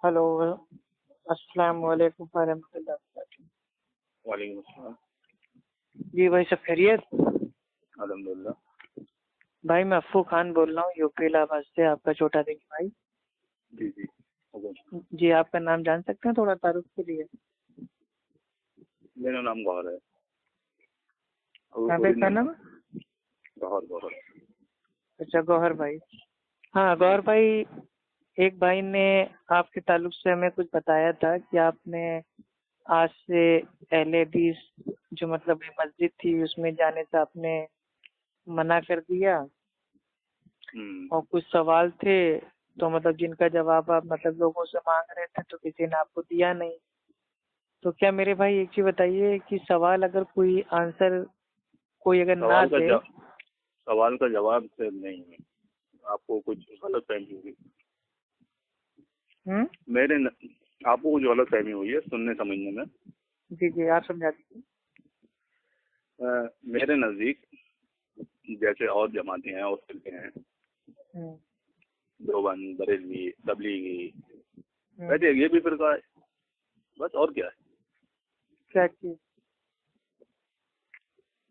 Hello. अस्सलाम वालेकुम वरहमतुल्लाहि वबरकातुहू। वालेकुम अस्सलाम। जी भाई, सब खैरियत? अल्हम्दुलिल्लाह। भाई मैं अफ़ू खान बोल रहा हूँ, यूपी इलाहाबाद से, आपका छोटा दिन भाई। जी जी। हुकुम। जी, आपका नाम जान सकते हैं थोड़ा तारुफ के लिए? मेरा नाम गौहर है। आपका क्या नाम है? गौहर गौहर। अच्छा, गौहर भाई। हाँ गौहर भाई, एक भाई ने आपके ताल्लुक से हमें कुछ बताया था कि आपने आज से पहले भी जो मतलब ये मस्जिद थी उसमें जाने से आपने मना कर दिया, और कुछ सवाल थे तो मतलब जिनका जवाब आप मतलब लोगों से मांग रहे थे तो किसी ने आपको दिया नहीं। तो क्या मेरे भाई एक चीज बताइए कि सवाल अगर कोई आंसर कोई अगर ना दे। सवाल का जवाब से नहीं है, आपको कुछ गलत फहमी हुई। आपको कुछ गलत फहमी हुई है सुनने समझने में। जी जी, आप समझा दीजिए। मेरे नजदीक जैसे और जमातें हैं और फिरके हैं, देवबंद, बरेलवी, तबलीगी, वैसे ये भी फिरका है, बस। और क्या है? क्या चीज?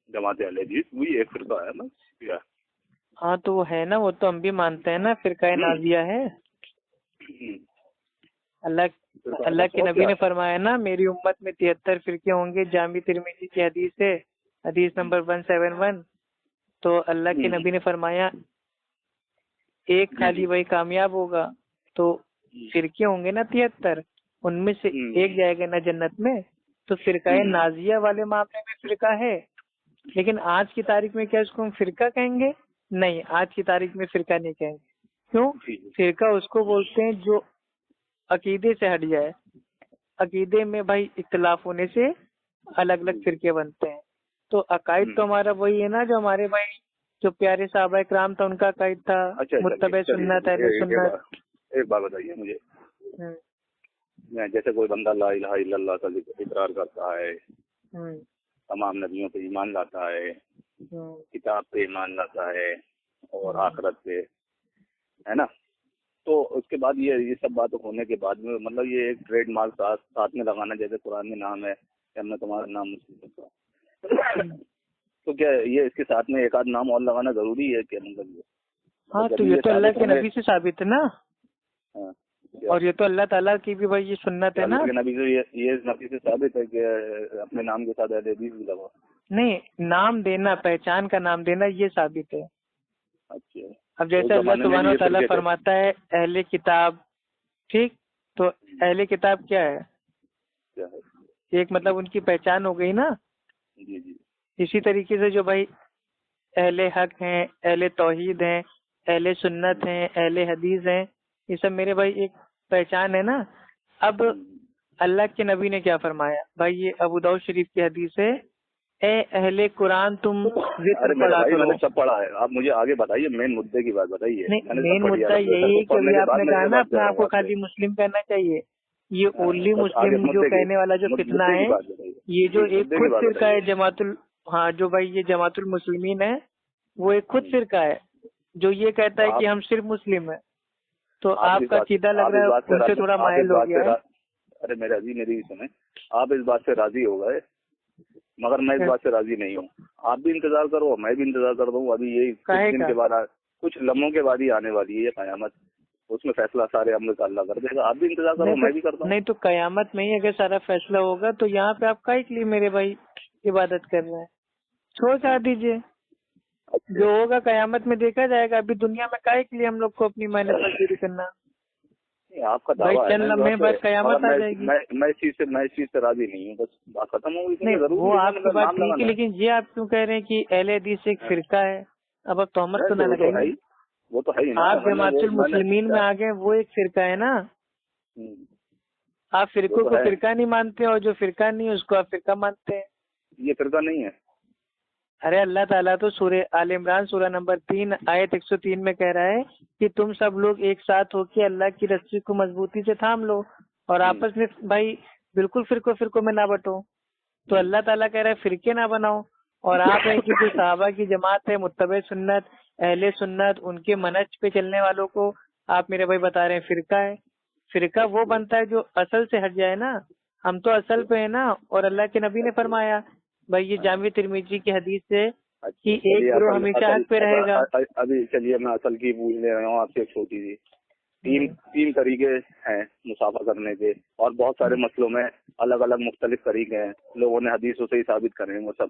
जमात अहले हदीस वही एक फिरका है, बस। क्या? हाँ तो वो है ना, वो तो हम भी मानते हैं ना, फिरका नाजिया है। अल्लाह के नबी ने फरमाया ना, मेरी उम्मत में 73 फिरके होंगे। जामी तिरमिजी की हदीस है, हदीस नंबर 171। तो अल्लाह के नबी ने फरमाया एक खाली वही कामयाब होगा। तो फिरके होंगे ना 73, उनमें से एक जाएगा ना जन्नत में। तो फिरका नाजिया वाले मामले में फिरका है, लेकिन आज की तारीख में क्या इसको हम फिरका कहेंगे? नहीं, आज की तारीख में फिरका नहीं कहेंगे। क्यों? फिरका उसको बोलते हैं जो अकीदे से हट जाए। अकीदे में भाई इख्तिलाफ होने से अलग अलग फिरके बनते हैं। तो अकायद तो हमारा वही है ना, जो हमारे भाई जो प्यारे साहबा इकराम था उनका अकायद था। अच्छा, मुत्तबे सुन्नत, अहले सुन्नत। एक बात बताइए मुझे, जैसे कोई बंदा ला इलाहा इल्लल्लाह का इकरार करता है, तमाम नबियों पे ईमान लाता है, किताब पे ईमान लाता है और आखिरत पे, है ना? तो उसके बाद ये सब बात होने के बाद में मतलब ये एक ट्रेड मार्क साथ में लगाना, जैसे कुरान में नाम है कि हमने तुम्हारा नाम मुस्लिम रखा, तो क्या ये इसके साथ में एक आध नाम और लगाना जरूरी है क्या? मतलब ये हाँ, तो ये तो अल्लाह के नबी से साबित है ना। हाँ, और ये तो अल्लाह ताला की भी भाई ये सुन्नत है ना। नबी से ये नबी से साबित है कि अपने नाम के साथ अहले हदीस भी लगा। नहीं, नाम देना, पहचान का नाम देना, ये साबित है। अच्छा। अब जैसे अल्लाह सुब्हानहू व तआला फरमाता है अहले किताब, ठीक? तो अहले किताब क्या है? एक मतलब उनकी पहचान हो गई ना। जी जी। इसी तरीके से जो भाई अहले हक हैं, अहले तौहीद हैं, अहले सुन्नत हैं, अहले हदीस हैं, ये सब मेरे भाई एक पहचान है ना। अब अल्लाह के नबी ने क्या फरमाया भाई, ये अबू दाऊद शरीफ की हदीस है, ए अहले कुरान तुम जिक्र पढ़ा करो। मैंने सब पढ़ा है, आप मुझे आगे बताइए, मेन मुद्दे की बात बताइए। नहीं, मेन मुद्दा यही है कि अभी आपने कहा ना अपने आप को खाली मुस्लिम कहना चाहिए। ये ओनली मुस्लिम जो कहने वाला जो फितना है, ये जो एक खुद फिरका है जमातुल, हाँ जो भाई ये जमातुल मुस्लिमीन है, वो एक खुद फिरका है जो ये कहता है कि हम सिर्फ मुस्लिम है। तो आपका सीधा लग रहा है उनसे थोड़ा माइल हो गया है। अरे मेरे अजी, मेरी सुने, आप इस बात से राजी हो गए, मगर मैं इस बात से राजी नहीं हूँ। आप भी इंतजार करो, मैं भी इंतजार कर रहा हूँ। अभी ये कुछ दिन के बाद, कुछ लम्हों के बाद ही आने वाली है ये कयामत, उसमें फैसला सारे अमल का अल्लाह कर देगा। आप भी इंतजार करो, मैं भी करता हूँ। नहीं तो कयामत में ही अगर सारा फैसला होगा तो यहाँ पे आप काहे के लिए मेरे भाई इबादत कर रहे हैं? छोड़ कर दीजिए, जो होगा कयामत में देखा जाएगा। अभी दुनिया में काहे के लिए हम लोग को अपनी मेहनत मजदूरी करना? आपका दावा है ना, बस कयामत आ जाएगी। मैं इस चीज से राजी नहीं हूँ, बस बात खत्म हो गई। वो आपकी बात ठीक है, लेकिन ये आप क्यों कह रहे हैं कि अहले हदीस एक फिरका है? अब आप तोहमत तो ना लगाइए। वो तो है ही ना, आप जमातुल मुस्लिमीन में आ गए, वो एक फिरका है ना। आप फिरकों को फिरका नहीं मानते और जो फिरका नहीं है उसको आप फिरका मानते हैं। ये फिरका नहीं है। अरे अल्लाह ताला तो सूरह आल इमरान सूरह नंबर 3 आयत 103 में कह रहा है कि तुम सब लोग एक साथ होके अल्लाह की रस्सी को मजबूती से थाम लो और आपस में भाई बिल्कुल फिरकों में ना बंटो। तो अल्लाह ताला कह रहा है फिरके ना बनाओ, और आप है कि जो सहाबा की जमात है, मुत्तबे सुन्नत, अहले सुन्नत, उनके मनहज पे चलने वालों को आप मेरे भाई बता रहे हैं फिरका है। फिरका वो बनता है जो असल से हट जाए ना। हम तो असल पे है ना, और अल्लाह के नबी ने फरमाया भाई ये जामी तिरमिजी की हदीस है कि एक गिरोह हमेशा हक पे रहेगा। अभी चलिए मैं असल की पूछ ले रहा हूँ आपसे एक छोटी सी। तीन तरीके हैं मुसाफा करने के, और बहुत सारे मसलों में अलग अलग मुख्तलिफ तरीके हैं, लोगों ने हदीसों से ही साबित करे हैं वो सब।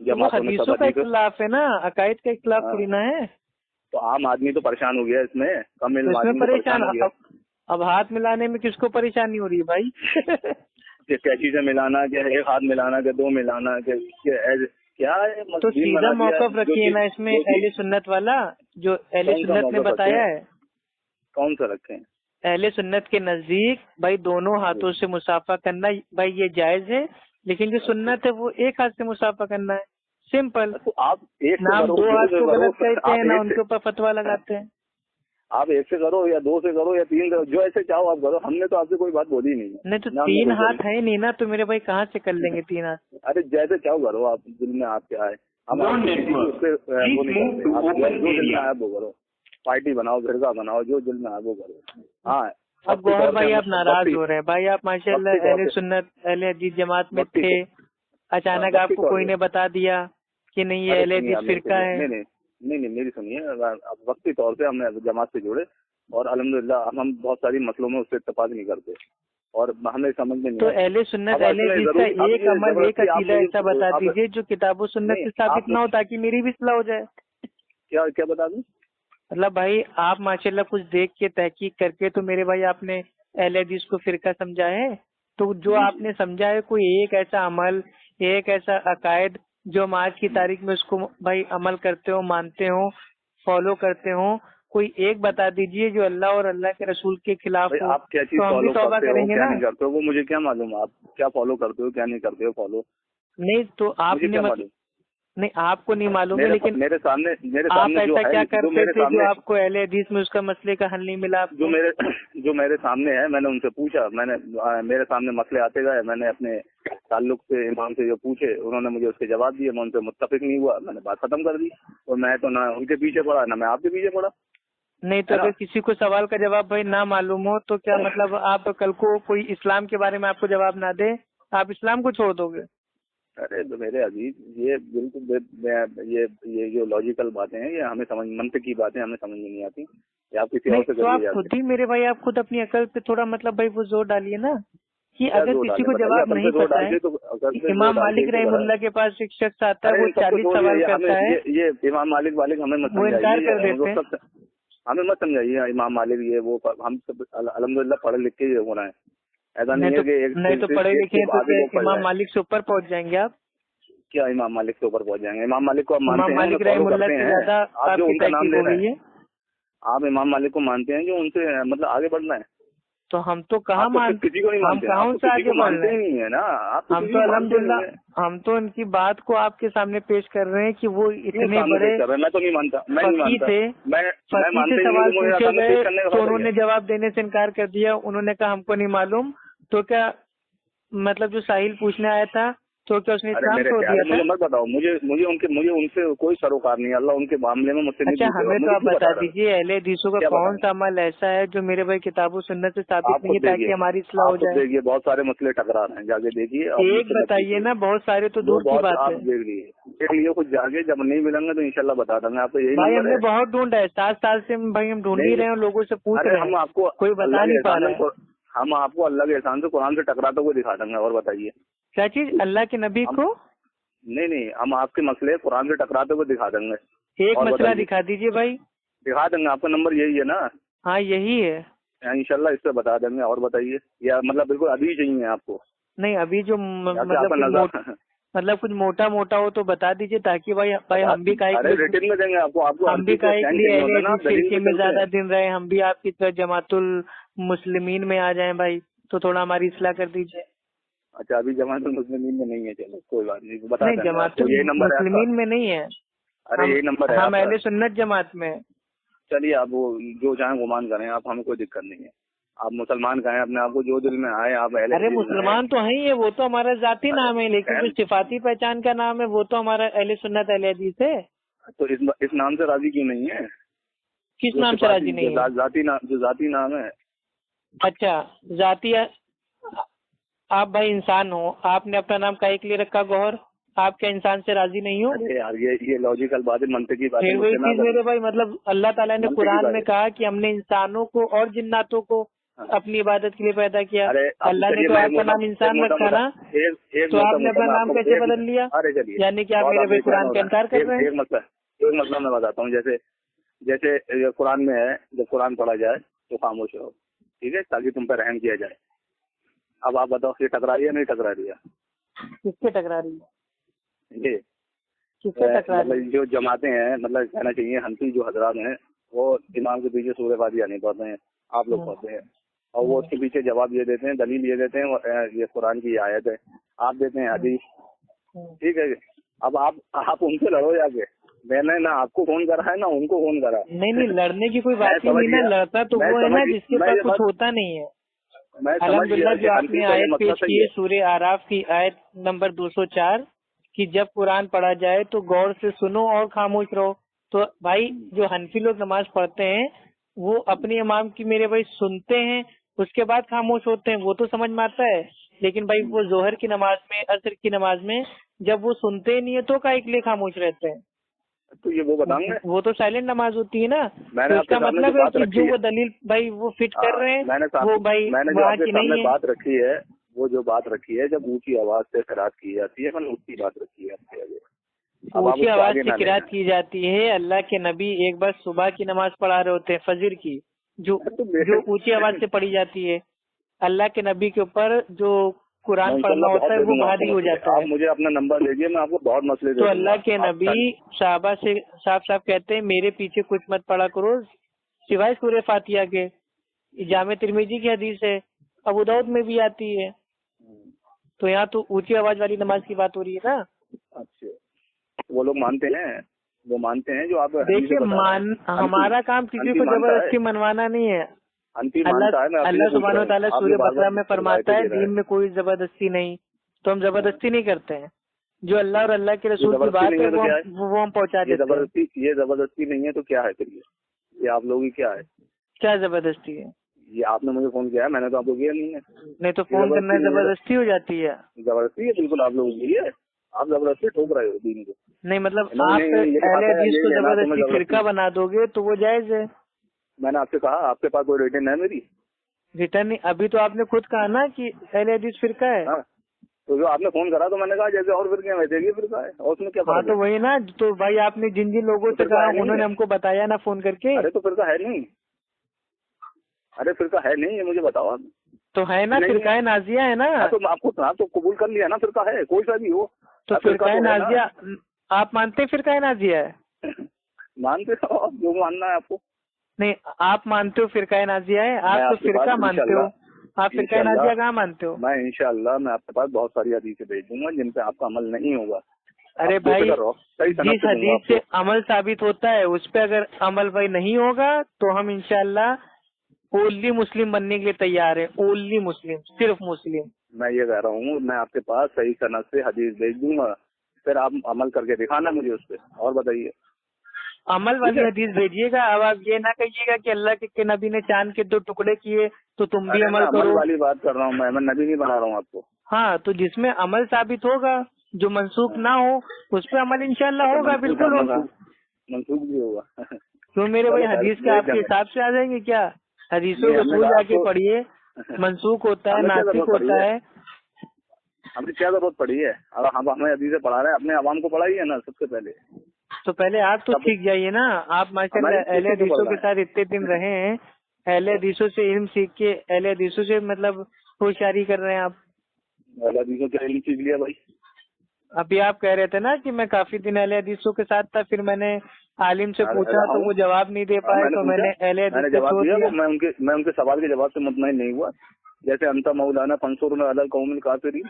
वो हदीसों का इख्तिलाफ है ना, अकायद का इख्तिलाफ थोड़ी ना है। तो आम आदमी तो परेशान हो गया इसमें, कम इल्म आदमी परेशान हो गया। अब हाथ मिलाने में किसको परेशानी हो रही है भाई? क्या चीजें मिलाना, क्या एक हाथ मिलाना, क्या दो मिलाना, क्या है? तो सीधा मौकफ रखिए ना इसमें अहले सुन्नत वाला, जो अहले सुन्नत ने बताया है। कौन सा रखे? अहले सुन्नत के नजदीक भाई दोनों हाथों से मुसाफा करना भाई ये जायज है, लेकिन जो सुन्नत है वो एक हाथ से मुसाफा करना है, सिंपल। तो आप एक ना हम दो हाथ को गलत कहते हैं, ना उनके ऊपर फतवा लगाते हैं। आप एक से करो या दो से करो या तीन से, जो ऐसे चाहो आप करो, हमने तो आपसे कोई बात बोली नहीं। नहीं तो तीन हाथ है नहीं ना, तो मेरे भाई कहाँ से कर लेंगे तीन हाथ? अरे जैसे चाहो करो आप, दिल में आप क्या है, हम वो नहीं करते, जो दिल में आया वो करो, पार्टी बनाओ, फिरका बनाओ, जो दिल में आया वो करो। हाँ अब गौहर भाई आप नाराज हो रहे हैं भाई, आप माशाल्लाह अहले सुन्नत अहले हदीस जमात में थे, अचानक आपको कोई ने बता दिया कि नहीं ये अहले हदीस फिरका है। नहीं मेरी सुनिए, वक्ती तौर पे हमने जमात से जुड़े और अल्हम्दुलिल्लाह हम बहुत सारी मसलों में उससे इत्तेफाक नहीं करते और हमें समझ में नहीं। तो अहले सुन्नत अहले हदीस का एक अमल एक अकीदा ऐसा बता दीजिए जो किताबो सुन्नत से साबित ना हो, ताकि मेरी भी इस्लाह हो जाए। क्या बता दूं? मतलब भाई आप माशाल्लाह कुछ देख के तहकीक करके तो मेरे भाई आपने अहले हदीस को फिरका समझा है, तो जो आपने समझा है कोई एक ऐसा अमल, एक ऐसा अकायद जो हम आज की तारीख में उसको भाई अमल करते हो, मानते हो, फॉलो करते हो, कोई एक बता दीजिए जो अल्लाह और अल्लाह के रसूल के खिलाफ हो। आप क्या चीज फॉलो करते हो, क्या नहीं करते हो, वो मुझे क्या मालूम? आप क्या फॉलो करते हो, क्या नहीं करते हो फॉलो? नहीं तो आपने नहीं आपको नहीं मालूम है, लेकिन मेरे सामने आप ऐसा क्या करते थे जो आपको अहले हदीस में उसका मसले का हल नहीं मिला? जो मेरे सामने है, मैंने उनसे पूछा, मेरे सामने मसले आते गए, मैंने अपने ताल्लुक से इमाम से जो पूछे, उन्होंने मुझे उसके जवाब दिए, मैं उनसे मुत्तफिक नहीं हुआ, मैंने बात खत्म कर दी। और मैं तो ना उनके पीछे पड़ा, ना मैं आपके पीछे पड़ा। नहीं तो अगर किसी को सवाल का जवाब भाई ना मालूम हो तो क्या मतलब आप कल को कोई इस्लाम के बारे में आपको जवाब ना दे, आप इस्लाम को छोड़ दोगे? अरे तो मेरे अजीज, ये बिल्कुल ये जो लॉजिकल बातें हैं, ये हमें समझ, मंतक की बातें हमें समझ में नहीं आती। ये आप किसी और से तो आप खुद ही मेरे भाई, आप खुद अपनी अकल पे थोड़ा मतलब भाई वो जोर डालिए ना, कि अगर किसी को जवाब नहीं पता है, इमाम मालिक रहमुल्लाह के पास एक शख्स आता है, वो 40 सवाल करता है, ये इमाम मालिक हमें मत वो इनकार कर देते हैं। हमें मत समझाइए इमाम मालिक ये वो, हम सब अल्हम्दुलिल्लाह पढ़े लिख के हो रहे हैं, ऐसा नहीं है कि नहीं तो पढ़े लिखे तो इमाम मालिक से ऊपर पहुंच जाएंगे आप। क्या इमाम मालिक से ऊपर पहुंच जाएंगे? इमाम मालिक को आप मानते हैं, इमाम मालिक रहमुल्लाह से ज्यादा आप जो उनका नाम ले रहे हैं, आप इमाम मालिक को मानते हैं जो उनसे मतलब आगे बढ़ना है? तो हम तो कहाँ मानते, किसी को नहीं मानते, हम कहाँ से आगे बढ़ना है? नहीं है ना, हम तो अल्हम्दुलिल्लाह हम तो उनकी बात को आपके सामने पेश कर रहे हैं कि वो इतने बड़े मैं तो नहीं मानता, फकीह थे, फकीह से सवाल पूछे गए तो उन्होंने जवाब देने से इनकार कर दिया। उन्होंने कहा हमको नहीं मालूम, तो क्या मतलब जो साहिल पूछने आया था तो क्या उसने इस्लाम छोड़ दिया था? मुझे मत बताओ, मुझे उनसे कोई सरोकार नहीं, अल्लाह उनके मामले में मुझसे अच्छा हमें तो आप बता दीजिए अहले हदीसों का कौन सा अमल ऐसा है जो मेरे भाई किताबों सुन्नत से साबित नहीं है, ताकि हमारी इस्लाह हो जाए। देखिए बहुत सारे मसले टकरा रहे हैं, जाके देखिए। एक बताइए ना, बहुत सारे तो दूर की बात है। देख लिए कुछ जाके, जब नहीं मिलेंगे तो इंशाल्लाह बता देंगे आपको। यही भाई हमने बहुत ढूंढा है, 7 साल से भाई हम ढूंढ ही रहे हैं, लोगों से पूछ रहे हैं, हम आपको कोई बता नहीं पा रहा है। हम आपको अल्लाह के एहसान से कुरान से टकराते हुए दिखा देंगे। और बताइए क्या चीज? अल्लाह के नबी को? नहीं, हम आपके मसले कुरान से टकराते हुए दिखा देंगे। एक मसला दिखा दीजिए भाई। दिखा देंगे, आपका नंबर यही है ना? हाँ यही है इंशाल्लाह, इससे बता देंगे। और बताइए, या मतलब बिल्कुल अभी चाहिए आपको? नहीं अभी जो मतलब कुछ मोटा मोटा हो तो बता दीजिए, ताकि भाई हम भी रिटर्न में देंगे आपको। हम भी फिरके में ज्यादा दिन रहे, हम भी आपकी तरह जमातुल मुस्लिमीन में आ जाएं भाई, तो थोड़ा हमारी इस्लाह कर दीजिए। अच्छा अभी जमातुल मुस्लिमीन में नहीं है, चलो कोई बात नहीं, बता नहीं जमातुल मुस्लिमीन में नहीं है। अरे यही नंबर है, हम अहले सुन्नत जमात में। चलिए आप वो जो चाहें गुमान करें आप, हमें कोई दिक्कत नहीं है। आप मुसलमान कहें अपने आप को, जो दिल में आए आप। अरे मुसलमान तो है ही है, वो तो हमारा जाती नाम है, लेकिन जो सिफाती पहचान का नाम है वो तो हमारा अहले सुन्नत अहले हदीस है। तो इस नाम से राजी क्यों नहीं है? किस नाम से राजी नहीं है? जो जाती नाम है। अच्छा, जाति आप भाई इंसान हो, आपने अपना नाम काहे के लिए रखा गौहर? आप क्या इंसान से राजी नहीं हो? अरे यार ये लॉजिकल बात है, मनते की बात है। फिर वही चीज मेरे भाई, मतलब अल्लाह ताला ने कुरान में कहा कि हमने इंसानों को और जिन्नातों को अपनी इबादत के लिए पैदा किया। अल्लाह ने तो आपका नाम इंसान रखा ना, तो आपने अपना नाम कैसे बदल लिया? यानी कि आप मेरे भाई कुरान का इनकार कर रहे हैं। एक मतलब मैं बताता हूँ, जैसे कुरान में है, जब कुरान पढ़ा जाए तो खामोश रहो, ठीक है, ताकि तुम पर रहम किया जाए। अब आप बताओ, ये टकरा रही है नहीं टकरा रही है? किससे टकरा रही है? ये किससे टकरा रही है? मतलब जो जमाते हैं, मतलब कहना चाहिए हनफी जो हजरात हैं, वो इमाम के पीछे सूरह फातिहा नहीं पढ़ते हैं, आप लोग पढ़ते हैं, और वो उसके पीछे जवाब ये देते हैं, दलील ये देते हैं, ये कुरान की आयत है, आप देते हैं हदीस, ठीक है। अब आप उनसे लड़ो जाके, मैंने ना आपको फोन करा है ना उनको फोन करा। नहीं, लड़ने की कोई बात ही नहीं ना, लड़ता तो वो है ना जिसके पास कुछ होता नहीं है। अल्हम्दुलिल्लाह जो आपने आयत पेश की है सूरह आराफ की आयत नंबर 204 कि जब कुरान पढ़ा जाए तो गौर से सुनो और खामोश रहो। तो भाई जो हनफी लोग नमाज पढ़ते हैं वो अपने इमाम की मेरे भाई सुनते हैं, उसके बाद खामोश होते हैं, वो तो समझ में आता है। लेकिन भाई वो जोहर की नमाज में, असर की नमाज में जब वो सुनते ही नहीं है तो काहे के लिए खामोश रहते हैं? तो ये वो बताऊंगा, वो तो साइलेंट नमाज होती है ना। तो इसका मतलब है कि जो वो दलील भाई वो फिट कर रहे हैं वो भाई वहाँ की नहीं है। बात रखी है, वो जो बात रखी है, जब ऊंची आवाज से किरात की जाती है, मैंने उसकी बात रखी है आपके आगे। ऊंची आवाज से किरात की जाती है। अल्लाह के नबी एक बार सुबह की नमाज पढ़ा रहे होते हैं, फजर की, जो ऊंची आवाज से पढ़ी जाती है। अल्लाह के नबी के ऊपर जो कुरान पढ़ना होता है वो भारी हो जाता है। आप मुझे अपना नंबर दीजिए, मैं आपको बहुत मसले तो अल्लाह के नबी साहबा से साफ साफ कहते हैं मेरे पीछे कुछ मत पढ़ा करो सिवाय सूरह फातिहा के। जामे तिरमिजी की हदीस है, अबू दाऊद में भी आती है। तो यहाँ तो ऊंची आवाज वाली नमाज की बात हो रही है ना। अच्छा, वो लोग मानते हैं, वो मानते हैं जो आप देखिए, हमारा काम किसी को जबरदस्ती मनवाना नहीं है। अल्लाह सुब्हानहू व तआला सूरह बकरा में फरमाता है दीन में कोई जबरदस्ती नहीं, तो हम जबरदस्ती नहीं करते हैं। जो अल्लाह और अल्लाह के रसूल की बात है वो हम पहुंचा देते हैं। ये जबरदस्ती नहीं है तो क्या है फिर? ये आप लोग ही क्या है? क्या जबरदस्ती है? ये आपने मुझे फोन किया है, मैंने तो आपको किया नहीं है। नहीं तो फोन करना जबरदस्ती हो जाती है? जबरदस्ती है बिल्कुल, आप लोग की है, आप जबरदस्ती ठोक रहे हो दीन को। नहीं मतलब आप अहले हदीस को जबरदस्ती फिरका बना दोगे तो वो जायज है। मैंने आपसे कहा आपके पास कोई रिटर्न है मेरी? रिटर्न नहीं, अभी तो आपने खुद कहा ना कि अहले हदीस फिरका है। हाँ, तो जो आपने फोन करा तो मैंने कहा जैसे और फिरके वैसे ही फिरका है, और उसमें क्या? हाँ तो वही ना, तो भाई आपने जिन जिन लोगों से कहा उन्होंने हमको बताया ना फोन करके। अरे तो फिरका है नहीं, अरे फिरका है नहीं, ये मुझे बताओ आप। तो है ना, फिरका नाजिया है ना। तो आपको तो कबूल कर लिया ना, फिरका है कोई सा भी हो। तो फिरका नाजिया आप मानते हैं? फिरका नाजिया है? मानते हो आप, जो मानना है आपको। नहीं, आप मानते हो फिरका नाजिया है? आप तो फिरका मानते हो, आप फिरका नाजिया कहाँ मानते हो? मैं इंशाअल्लाह मैं आपके पास बहुत सारी हदीसें भेज दूंगा जिन पे आपका अमल नहीं होगा। अरे भाई जिस हदीस से अमल साबित होता है उस पे अगर अमल भाई नहीं होगा तो हम इंशाअल्लाह ओनली मुस्लिम बनने के लिए तैयार है। ओनली मुस्लिम, सिर्फ मुस्लिम। मैं ये कह रहा हूँ, मैं आपके पास सही सनद से हदीस भेज दूंगा, फिर आप अमल करके दिखाना मुझे उस पे। और बताइए, अमल वाली हदीस भेजिएगा। अब आप ये ना कहिएगा कि अल्लाह के नबी ने चांद के 2 टुकड़े किए तो तुम भी अमल करो। अमल वाली बात कर रहा हूँ मैं नबी नहीं बना रहा हूँ आपको। हाँ, तो जिसमें अमल साबित होगा, जो मनसूख ना हो उस पे अमल इंशाल्लाह होगा, बिल्कुल होगा, मनसूख भी होगा। तो मेरे भाई हदीस के आपके हिसाब से आ जाएंगे क्या? हदीसों को भूल जाके पढ़िए, मनसूख होता है, नासिक होता है। हमें क्या जरूरत पड़ी है? अब हम हमें हदीसें पढ़ा रहे हैं, अपने अवाम को पढ़ाइए ना सबसे पहले। तो पहले आप तो सीख जाइए ना। आप माशाल्लाह अहले हदीसों के साथ इतने दिन रहे हैं, अहले हदीसों से इल्म सीख के अहले हदीसों से मतलब होशियारी कर रहे हैं आप। अहले हदीसों के इल्म सीख लिया भाई। अभी आप कह रहे थे ना कि मैं काफी दिन अहले हदीसों के साथ था, फिर मैंने आलिम से पूछा तो वो जवाब नहीं दे पाए, तो मैंने अहले हदीस से छोड़ दिया। मैं उनके सवाल के जवाब से मुतमईन नहीं हुआ। जैसे अंता मौलाना फंसुरना अलल कौमिल काफिरीन,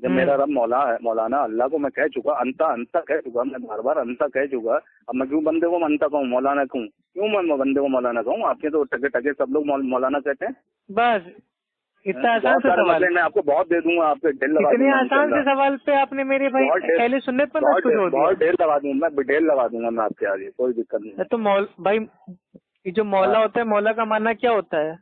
जब मेरा रब मौलाना अल्लाह को मैं कह चुका, अंता कह चुका, मैं बार बार अंता कह चुका, अब मैं क्यों बंदे को अंता कहूँ, मौलाना कहूँ? क्यों मैं बंदे को मौलाना कहूँ? आपके तो टके सब लोग मौलाना कहते हैं। बस इतना आसान से सवाल मैं आपको बहुत दे दूंगा, आपके ढेर लगा दूंगा। इतने आसान से सवाल पे आपने मेरे भाई अहले सुन्नत पर मत छोड़ दिया। बहुत ढेर लगा दूंगा, मैं ढेर लगा दूंगा मैं आपके आगे, कोई दिक्कत नहीं। तो भाई ये जो मौला होता है, मौला का मानना क्या होता है?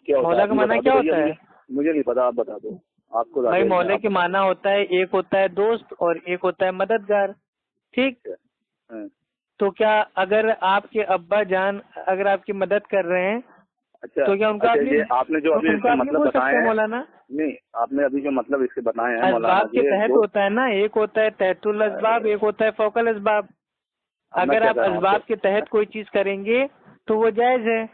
क्या होता मौला है का माना क्या होता है? मुझे नहीं पता, आप बता दो। आपको भाई मौला के माना होता है, एक होता है दोस्त और एक होता है मददगार, ठीक। तो क्या अगर आपके अब्बा जान अगर आपकी मदद कर रहे हैं, अच्छा, तो क्या उनका आपने जो अभी इसके मतलब बताए हैं मौलाना? नहीं, आपने अभी जो मतलब इसके बताए हैं असबाब के तहत होता है ना, एक होता है तहतुल असबाब, एक होता है फौकल असबाब। अगर आप असबाब के तहत कोई चीज करेंगे तो वो जायज है,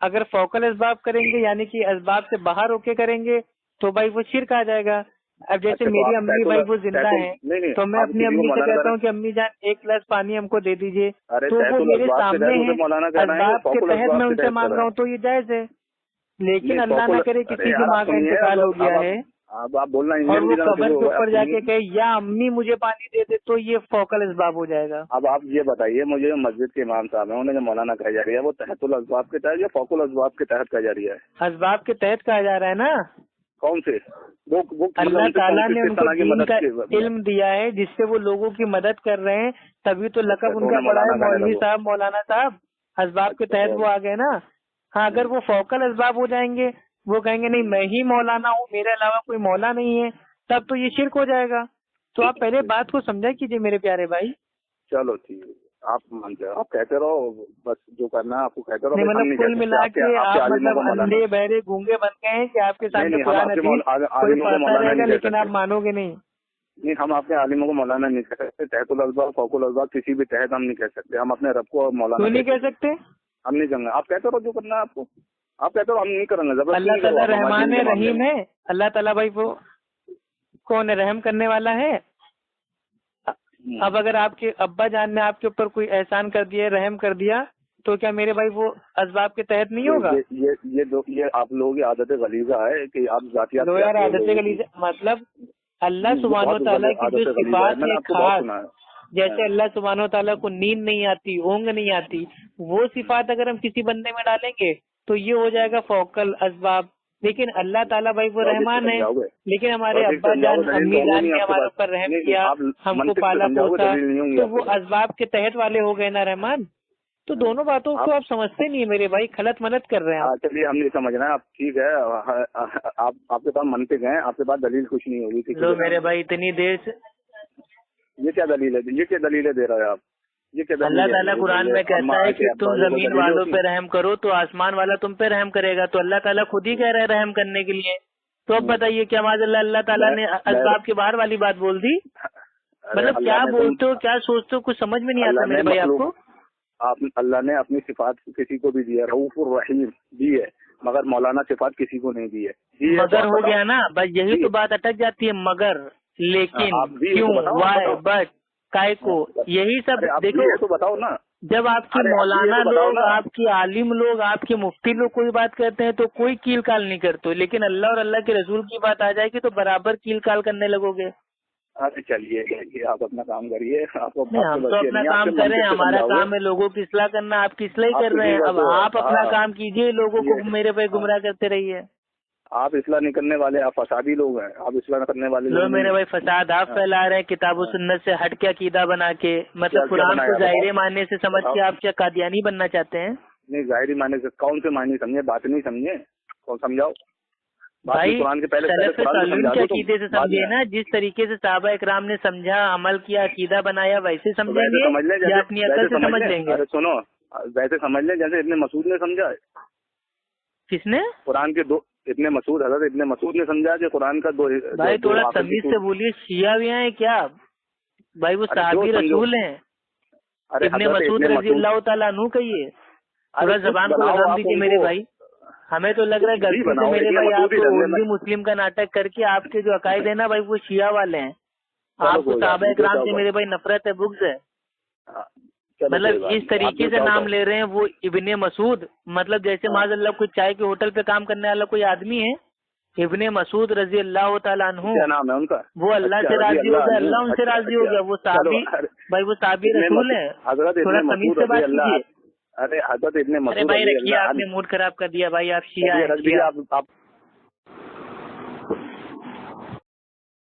अगर फौकल असबाब करेंगे यानी कि असबाब से बाहर होके करेंगे तो भाई वो शिर्क आ जाएगा। अब जैसे मेरी अम्मी भाई वो जिंदा है, तो मैं अपनी अम्मी से कहता हूँ कि अम्मी जान 1 गिलास पानी हमको दे दीजिए, तो वो मेरे सामने है, असबाब के तहत मैं उनसे मांग रहा हूँ तो ये जायज है। लेकिन अल्लाह ना करे किसी की माँ का इंतकाल हो गया है अब आप बोलना और वो कब्र के ऊपर जाके कहे या अम्मी मुझे पानी दे दे, तो ये फौकल असबाब हो जाएगा। अब आप ये बताइए मुझे, जो मस्जिद के इमाम साहब हैं उन्हें जो मौलाना कहा जा रही है वो तहतुल असबाब के तहत या फौकुल असबाब के तहत कहा जा रही है? असबाब के तहत कहा जा रहा है ना। कौन से? वो अल्लाह ताला ने उनको दीन का इल्म दिया है जिससे वो लोगों की मदद कर रहे हैं, तभी तो लकब उनका पड़ा है मौलवी साहब, मौलाना साहब। असबाब के तहत वो आ गए ना। हाँ, अगर वो फौकल असबाब हो जाएंगे, वो कहेंगे नहीं मैं ही मौलाना हूँ, मेरे अलावा कोई मौला नहीं है, तब तो ये शिर्क हो जाएगा। तो आप पहले बात को समझा कीजिए मेरे प्यारे भाई। चलो ठीक है, आप मान जाओ, आप कहते रहो, बस जो करना है आपको कहते रहो। नहीं मतलब कुल मिला के आप मतलब अंधे बहरे गूंगे बन गए हैं कि आपके सामने कुरान हदीस कोई पढ़ता रहेगा लेकिन आप मानोगे नहीं। नहीं, हम अपने आलिमों को मौलाना नहीं कह सकते, तहतुल असबाब फौकुल असबाब किसी भी तहत हम नहीं कह सकते। हम अपने रब को मौलाना क्यों नहीं कह सकते? हम नहीं कहेंगे। आप कहते रहो जो करना है आपको, आप कहते हो, हम नहीं करेंगे। अल्लाह ताला रहमान है, रहीम है। अल्लाह ताला भाई वो कौन है? रहम करने वाला है। अब अगर आपके अब्बा जान ने आपके ऊपर कोई एहसान कर दिया, रहम कर दिया, तो क्या मेरे भाई वो असबाब के तहत नहीं होगा? ये आप लोगों की आदत गलीजा है कि आप जातियात लो यार, आदत गलीजा मतलब अल्लाह सुब्हानो तआला की जो सिफात है खास, जैसे अल्लाह सुब्हानो तआला को नींद नहीं आती, ऊँग नहीं आती, वो सिफात अगर हम किसी बंदे में डालेंगे तो ये हो जाएगा फौकल असबाब। लेकिन अल्लाह ताला भाई वो रहमान है, लेकिन हमारे अब्बा जान अम्मी जान ने हमारे ऊपर रहम किया, हमको पाला पोसा, तो वो असबाब के तहत वाले हो गए ना रहमान। तो दोनों बातों को आप समझते नहीं है मेरे भाई, खलत मलत कर रहे हैं। चलिए हम नहीं समझ रहे हैं, आप ठीक है, आप आपके पास मनतिक है, आपके पास दलील कुछ नहीं होगी। लो मेरे भाई इतनी देर से ये क्या दलील है? ये क्या दलीलें दे रहे हो आप? अल्लाह ताला कुरान में कहता है कि तुम जमीन वालों पे रहम करो तो आसमान वाला तुम पे रहम करेगा, तो अल्लाह ताला खुद ही कह रहा है रहम करने के लिए। तो अब बताइए क्या माज़अल्लाह अल्लाह ताला ने असबाब के बाहर वाली बात बोल दी? मतलब क्या बोलते हो, क्या सोचते हो, कुछ समझ में नहीं आता मेरे भाई आपको। अल्लाह ने अपनी सिफात किसी को भी दी है, रऊफुर रहीम दी है, मगर मौलाना सिफात किसी को नहीं दी है। मगर हो गया ना, बस यही तो बात अटक जाती है, मगर लेकिन क्यों, वाई, बट, काय को, यही सब देखो। तो बताओ ना, जब आपके मौलाना लोग, आपके आलिम लोग, आपके मुफ्ती लोग कोई बात करते हैं तो कोई कील काल नहीं करते, लेकिन अल्लाह और अल्लाह के रसूल की बात आ जाएगी तो बराबर कील काल करने लगोगे। अरे चलिए आप अपना काम करिए। हम तो अपना काम कर रहे हैं, हमारा काम है लोगों की इस्लाह करना, आप की इस्लाह कर रहे हैं। अब आप अपना काम कीजिए, लोगों को मेरे पे गुमराह करते रहिए। आप इस्लाह नहीं करने वाले, आप फसादी लोग हैं, आप इस्लाह करने वाले लोग मेरे भाई फसाद आप फैला रहे हैं, किताब सुन्नत से हट के अकीदा बना के, मतलब कुरान को जाहिर मानने से समझ के आप क्या कादियानी बनना चाहते हैं? नहीं, जाहिर मानने से कौन से मायने समझे, बात नहीं समझे, कौन समझाओ भाई। सलफ़ सालिहीन के अकीदे से समझे ना, जिस तरीके से सहाबा इकराम ने समझा, अमल किया, अकीदा बनाया, वैसे समझेंगे या अपनी अकल से समझ लेंगे? अरे सुनो, वैसे समझ लें जैसे इब्ने मसूद ने समझा है। किसने? कुरान के दो इब्ने मसूद, हज़रत इब्ने मसूद ने समझा कि कुरान का दो। भाई थोड़ा तमीज से बोलिए, शिया भी हैं क्या भाई? वो सहाबी रसूल हैं, इब्ने मसूद रज़ी अल्लाह तआला अन्हु कहिए। थोड़ा जबान को लगाम दीजिए मेरे भाई। हमें तो लग रहा है गलती से मेरे भाई आप उर्दू मुस्लिम का नाटक करके आपके जो अकायद है ना भाई वो शिया वाले हैं। आपको सहाबा इकराम से मेरे भाई नफरत है, बुग़्ज़ है। मतलब इस तरीके से नाम ले रहे हैं वो इब्ने मसूद, मतलब जैसे माज़अल्लाह कोई चाय के होटल पे काम करने वाला कोई आदमी है, इब्ने मसूद रज़ी अल्लाह तआला अन्हु, क्या नाम है उनका? वो अल्लाह से राजी हो गया, अल्लाह उनसे राजी हो गया, वो सहाबी भाई, वो सहाबी रसूल है। थोड़ा तमीज से बात कीजिए। अरे हज़रत इब्ने मसूद, अरे भाई रखिए, आपने मूड खराब कर दिया भाई, आप शिया हैं।